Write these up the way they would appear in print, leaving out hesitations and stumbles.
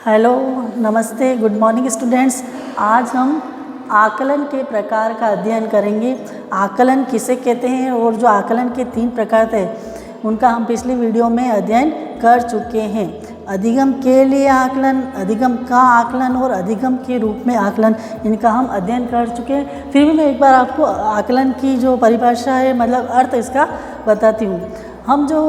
Hello, नमस्ते, good morning students. आज हम आकलन के प्रकार का अध्ययन करेंगे। आकलन किसे कहते हैं और जो आकलन के 3 प्रकार थे उनका हम पिछली वीडियो में अध्ययन कर चुके हैं। अधिगम के लिए आकलन, अधिगम का आकलन और अधिगम के रूप में आकलन, इनका हम अध्ययन कर चुके हैं। फिर भी मैं एक बार आपको आकलन की जो परिभाषा है, मतलब अर्थ इसका बताती हूँ। हम जो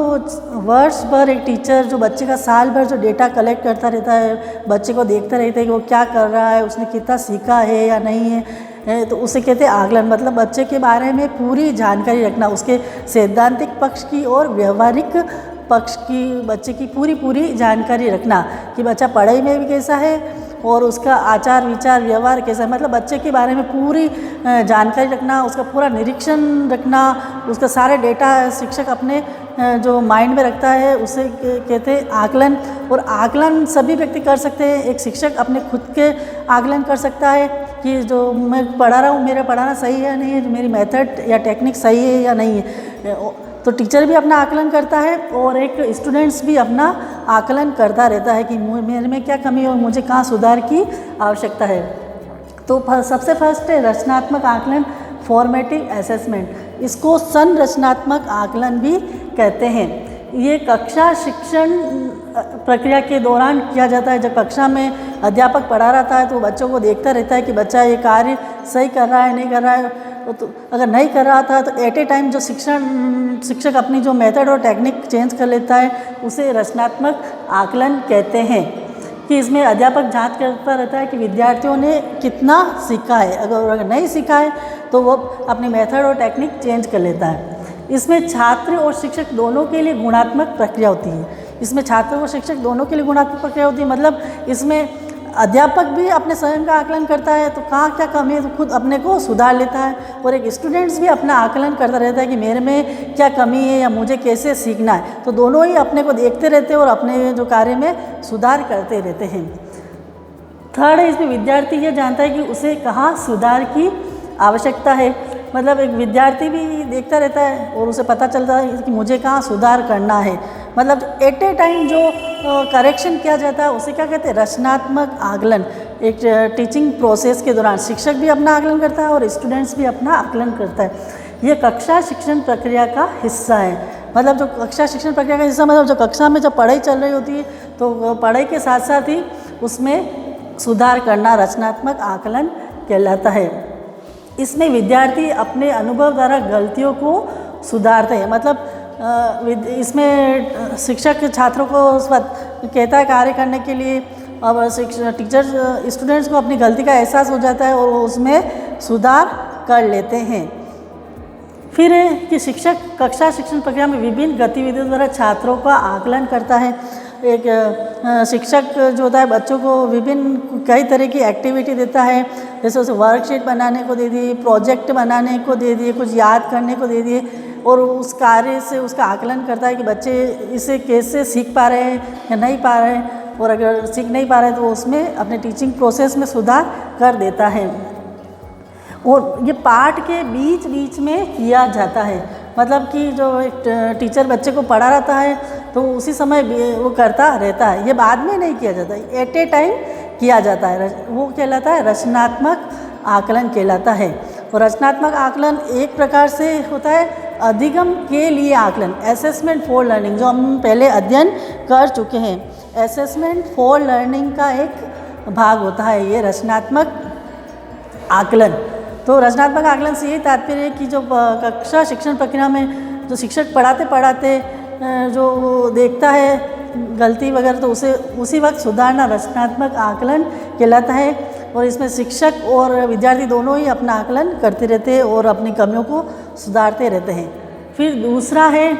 वर्ष भर एक टीचर जो बच्चे का साल भर जो डेटा कलेक्ट करता रहता है, बच्चे को देखता रहता है कि वो क्या कर रहा है, उसने कितना सीखा है या नहीं है, तो उसे कहते हैं आकलन। मतलब बच्चे के बारे में पूरी जानकारी रखना, उसके सैद्धांतिक पक्ष की और व्यवहारिक पक्ष की, बच्चे की पूरी जानकारी रखना कि बच्चा पढ़ाई में भी कैसा है और उसका आचार विचार व्यवहार कैसा है। मतलब बच्चे के बारे में पूरी जानकारी रखना, उसका पूरा निरीक्षण रखना, उसका सारे डेटा शिक्षक अपने जो माइंड में रखता है उसे कहते हैं आकलन। और आकलन सभी व्यक्ति कर सकते हैं। एक शिक्षक अपने खुद के आकलन कर सकता है कि जो मैं पढ़ा रहा हूँ मेरा पढ़ाना सही है या नहीं है, मेरी मेथड या टेक्निक सही है या नहीं है। तो टीचर भी अपना आकलन करता है और एक स्टूडेंट्स भी अपना आकलन करता रहता है कि मेरे में क्या कमी है और मुझे कहाँ सुधार की आवश्यकता है। तो सबसे फर्स्ट है रचनात्मक आकलन, फॉर्मेटिव असेसमेंट। इसको संरचनात्मक आकलन भी कहते हैं। ये कक्षा शिक्षण प्रक्रिया के दौरान किया जाता है। जब कक्षा में अध्यापक पढ़ा रहता है तो बच्चों को देखता रहता है कि बच्चा ये कार्य सही कर रहा है नहीं कर रहा है। तो अगर नहीं कर रहा था तो एट ए टाइम जो शिक्षक अपनी जो मेथड और टेक्निक चेंज कर लेता है उसे रचनात्मक आकलन कहते हैं। कि इसमें अध्यापक जांच करता रहता है कि विद्यार्थियों ने कितना सीखा है। अगर नहीं सीखा है तो वो अपनी मेथड और टेक्निक चेंज कर लेता है। इसमें छात्र और शिक्षक दोनों के लिए गुणात्मक प्रक्रिया होती है। इसमें छात्र और शिक्षक दोनों के लिए गुणात्मक प्रक्रिया होती है। मतलब इसमें अध्यापक भी अपने स्वयं का आकलन करता है, तो कहाँ क्या कमी है तो खुद अपने को सुधार लेता है। और एक स्टूडेंट्स भी अपना आकलन करता रहता है कि मेरे में क्या कमी है या मुझे कैसे सीखना है। तो दोनों ही अपने को देखते रहते हैं और अपने जो कार्य में सुधार करते रहते हैं। थर्ड है, इसमें विद्यार्थी ये जानता है कि उसे कहाँ सुधार की आवश्यकता है। मतलब एक विद्यार्थी भी देखता रहता है और उसे पता चलता है कि मुझे कहाँ सुधार करना है। मतलब एट ए टाइम जो करेक्शन किया जाता है उसे क्या कहते हैं, रचनात्मक आकलन। एक टीचिंग प्रोसेस के दौरान शिक्षक भी अपना आकलन करता है और स्टूडेंट्स भी अपना आकलन करता है। ये कक्षा शिक्षण प्रक्रिया का हिस्सा है। मतलब जो कक्षा शिक्षण प्रक्रिया का हिस्सा, मतलब जो कक्षा में जब पढ़ाई चल रही होती है तो पढ़ाई के साथ साथ ही उसमें सुधार करना रचनात्मक आकलन कहलाता है। इसमें विद्यार्थी अपने अनुभव द्वारा गलतियों को सुधारते हैं। मतलब इसमें शिक्षक छात्रों को कहता है कार्य करने के लिए। अब टीचर स्टूडेंट्स को अपनी गलती का एहसास हो जाता है और वो उसमें सुधार कर लेते हैं। फिर है कि शिक्षक कक्षा शिक्षण प्रक्रिया में विभिन्न गतिविधियों द्वारा छात्रों का आकलन करता है। एक शिक्षक जो होता है बच्चों को विभिन्न कई तरह की एक्टिविटी देता है। जैसे उसे वर्कशीट बनाने को दे दिए, प्रोजेक्ट बनाने को दे दिए, कुछ याद करने को दे दिए और उस कार्य से उसका आकलन करता है कि बच्चे इसे कैसे सीख पा रहे हैं या नहीं पा रहे हैं। और अगर सीख नहीं पा रहे हैं तो उसमें अपने टीचिंग प्रोसेस में सुधार कर देता है। और ये पाठ के बीच में किया जाता है। मतलब कि जो एक टीचर बच्चे को पढ़ा रहता है तो उसी समय वो करता रहता है, ये बाद में नहीं किया जाता, एट ए टाइम किया जाता है। वो कहलाता है रचनात्मक आकलन कहलाता है। और रचनात्मक आकलन एक प्रकार से होता है अधिगम के लिए आकलन, असेसमेंट फॉर लर्निंग, जो हम पहले अध्ययन कर चुके हैं। असेसमेंट फॉर लर्निंग का एक भाग होता है ये रचनात्मक आकलन। तो रचनात्मक आकलन से ये तात्पर्य है कि जो कक्षा शिक्षण प्रक्रिया में जो शिक्षक पढ़ाते जो देखता है गलती वगैरह तो उसे उसी वक्त सुधारना रचनात्मक आकलन कहलाता है। और इसमें शिक्षक और विद्यार्थी दोनों ही अपना आकलन करते रहते हैं और अपनी कमियों को सुधारते रहते हैं। फिर दूसरा है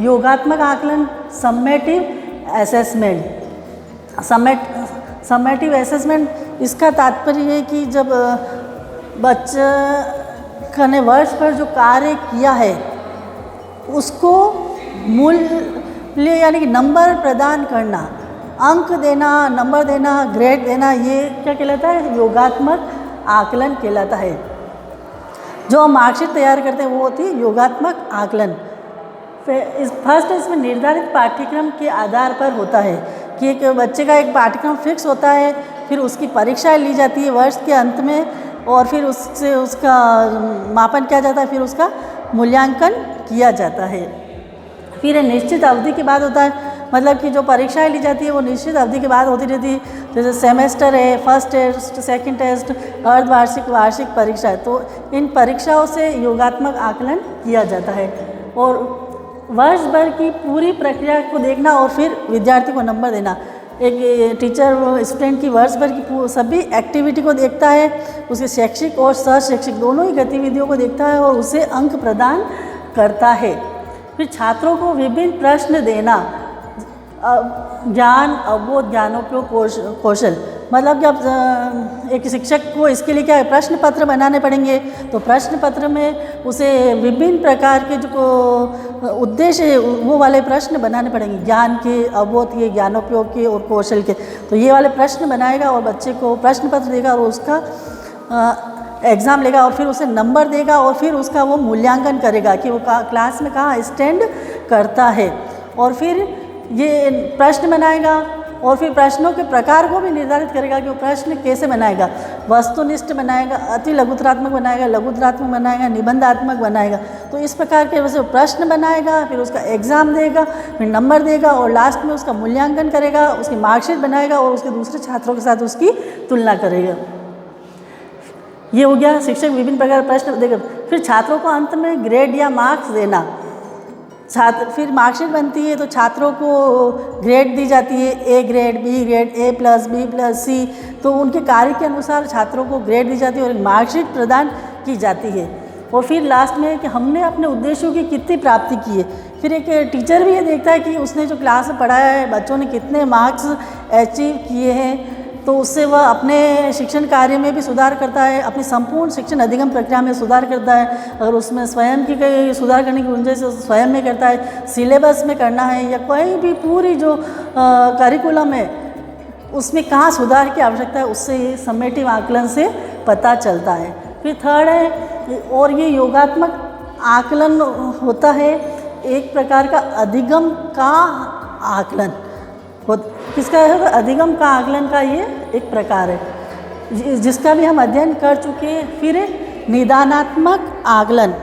योगात्मक आकलन, समेटिव असेसमेंट। समेटिव असेसमेंट इसका तात्पर्य है कि जब बच्चा ने वर्ष भर जो कार्य किया है उसको मूल्य यानी कि नंबर प्रदान करना, अंक देना, नंबर देना, ग्रेड देना, ये क्या कहलाता है, योगात्मक आकलन कहलाता है। जो हम मार्कशीट तैयार करते हैं वो होती है योगात्मक आकलन। फर्स्ट इसमें निर्धारित पाठ्यक्रम के आधार पर होता है कि एक बच्चे का एक पाठ्यक्रम फिक्स होता है, फिर उसकी परीक्षाएं ली जाती है वर्ष के अंत में और फिर उससे उसका मापन किया जाता है, फिर उसका मूल्यांकन किया जाता है। फिर एक निश्चित अवधि के बाद होता है, मतलब कि जो परीक्षाएं ली जाती है वो निश्चित अवधि के बाद होती रहती है, जैसे सेमेस्टर है, फर्स्ट टेस्ट, सेकंड टेस्ट, अर्धवार्षिक, वार्षिक परीक्षा है। तो इन परीक्षाओं से योगात्मक आकलन किया जाता है और वर्ष भर की पूरी प्रक्रिया को देखना और फिर विद्यार्थी को नंबर देना। एक टीचर स्टूडेंट की वर्ष भर की सभी एक्टिविटी को देखता है, उसके शैक्षिक और सशैक्षिक दोनों ही गतिविधियों को देखता है और उसे अंक प्रदान करता है। फिर छात्रों को विभिन्न प्रश्न देना, ज्ञान, अवबोध, ज्ञानोपयोग, कौशल, मतलब जब एक शिक्षक को इसके लिए क्या है, प्रश्न पत्र बनाने पड़ेंगे। तो प्रश्न पत्र में उसे विभिन्न प्रकार के जो उद्देश्य है वो वाले प्रश्न बनाने पड़ेंगे, ज्ञान के, अवबोध के, ज्ञानोपयोग के और कौशल के। तो ये वाले प्रश्न बनाएगा और बच्चे को प्रश्न पत्र देगा और उसका एग्ज़ाम लेगा और फिर उसे नंबर देगा और फिर उसका वो मूल्यांकन करेगा कि वो क्लास में कहाँ स्टैंड करता है। और फिर ये प्रश्न बनाएगा और फिर प्रश्नों के प्रकार को भी निर्धारित करेगा कि वो प्रश्न कैसे बनाएगा, वस्तुनिष्ठ बनाएगा, अति लघुतरात्मक बनाएगा, लघुतरात्मक बनाएगा, निबंधात्मक बनाएगा। तो इस प्रकार के वैसे प्रश्न बनाएगा, फिर उसका एग्ज़ाम देगा, फिर नंबर देगा और लास्ट में उसका मूल्यांकन करेगा, उसकी मार्कशीट बनाएगा और उसके दूसरे छात्रों के साथ उसकी तुलना करेगा। ये हो गया शिक्षक विभिन्न प्रकार प्रश्न देगा। फिर छात्रों को अंत में ग्रेड या मार्क्स देना। फिर मार्कशीट बनती है तो छात्रों को ग्रेड दी जाती है, A grade, B grade, A plus, B plus, C. तो उनके कार्य के अनुसार छात्रों को ग्रेड दी जाती है और मार्कशीट प्रदान की जाती है। और फिर लास्ट में कि हमने अपने उद्देश्यों की कितनी प्राप्ति की है। फिर एक टीचर भी ये देखता है कि उसने जो क्लास में पढ़ाया है बच्चों ने कितने मार्क्स अचीव किए हैं, तो उससे वह अपने शिक्षण कार्य में भी सुधार करता है, अपनी संपूर्ण शिक्षण अधिगम प्रक्रिया में सुधार करता है। अगर उसमें स्वयं की कहीं सुधार करने की गुंजाइश स्वयं में करता है, सिलेबस में करना है या कोई भी पूरी जो करिकुलम है उसमें कहाँ सुधार की आवश्यकता है, उससे ये समेटिव आकलन से पता चलता है। फिर थर्ड है, और ये योगात्मक आकलन होता है एक प्रकार का अधिगम का आकलन। किसका है? अधिगम का आकलन का ये एक प्रकार है जिसका भी हम अध्ययन कर चुके हैं। फिर निदानात्मक आकलन।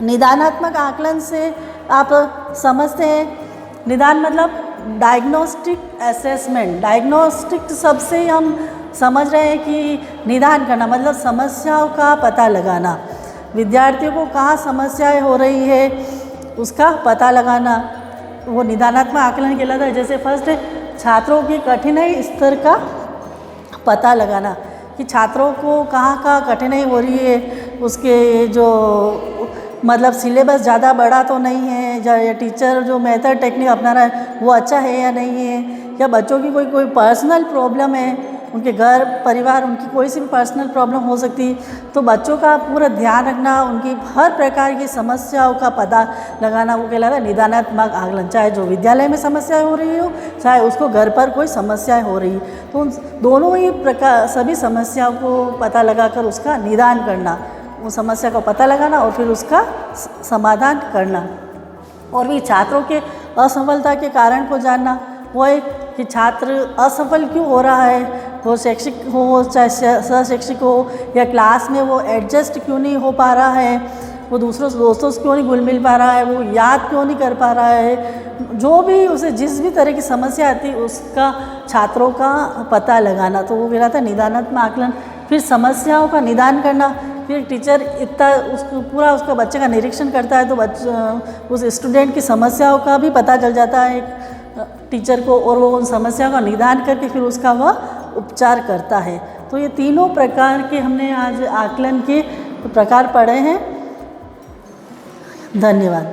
निदानात्मक आकलन से आप समझते हैं, निदान मतलब डायग्नोस्टिक असेसमेंट। डायग्नोस्टिक शब्द से हम समझ रहे हैं कि निदान करना मतलब समस्याओं का पता लगाना, विद्यार्थियों को कहाँ समस्याएं हो रही है उसका पता लगाना, वो निदानात्मक आकलन कहलाता है। जैसे फर्स्ट है छात्रों की कठिनाई स्तर का पता लगाना कि छात्रों को कहाँ कठिनाई हो रही है, उसके जो मतलब सिलेबस ज़्यादा बड़ा तो नहीं है, या टीचर जो मेथड टेक्निक अपना रहा है वो अच्छा है या नहीं है, या बच्चों की कोई पर्सनल प्रॉब्लम है, उनके घर परिवार उनकी कोई सी भी पर्सनल प्रॉब्लम हो सकती है। तो बच्चों का पूरा ध्यान रखना, उनकी हर प्रकार की समस्याओं का पता लगाना वो कहलाता है निदानात्मक आकलन। चाहे जो विद्यालय में समस्याएं हो रही हो, चाहे उसको घर पर कोई समस्याएं हो रही, तो उन दोनों ही प्रकार सभी समस्याओं को पता लगाकर उसका निदान करना, उस समस्या का पता लगाना और फिर उसका समाधान करना। और भी छात्रों के असफलता के कारण को जानना, वो है कि छात्र असफल क्यों हो रहा है, वो शैक्षिक हो चाहे सशैक्षिक हो, या क्लास में वो एडजस्ट क्यों नहीं हो पा रहा है, वो दूसरों दोस्तों से क्यों नहीं घुल मिल पा रहा है, वो याद क्यों नहीं कर पा रहा है, जो भी उसे जिस भी तरह की समस्या आती है उसका छात्रों का पता लगाना, तो वो कहलाता है निदानात्मक आकलन। फिर समस्याओं का निदान करना, फिर टीचर इतना उसको पूरा उसका बच्चे का निरीक्षण करता है तो उस स्टूडेंट की समस्याओं का भी पता चल जाता है टीचर को, और वो उन समस्याओं का निदान करके फिर उसका वह उपचार करता है। तो ये तीनों प्रकार के हमने आज आकलन के प्रकार पढ़े हैं। धन्यवाद।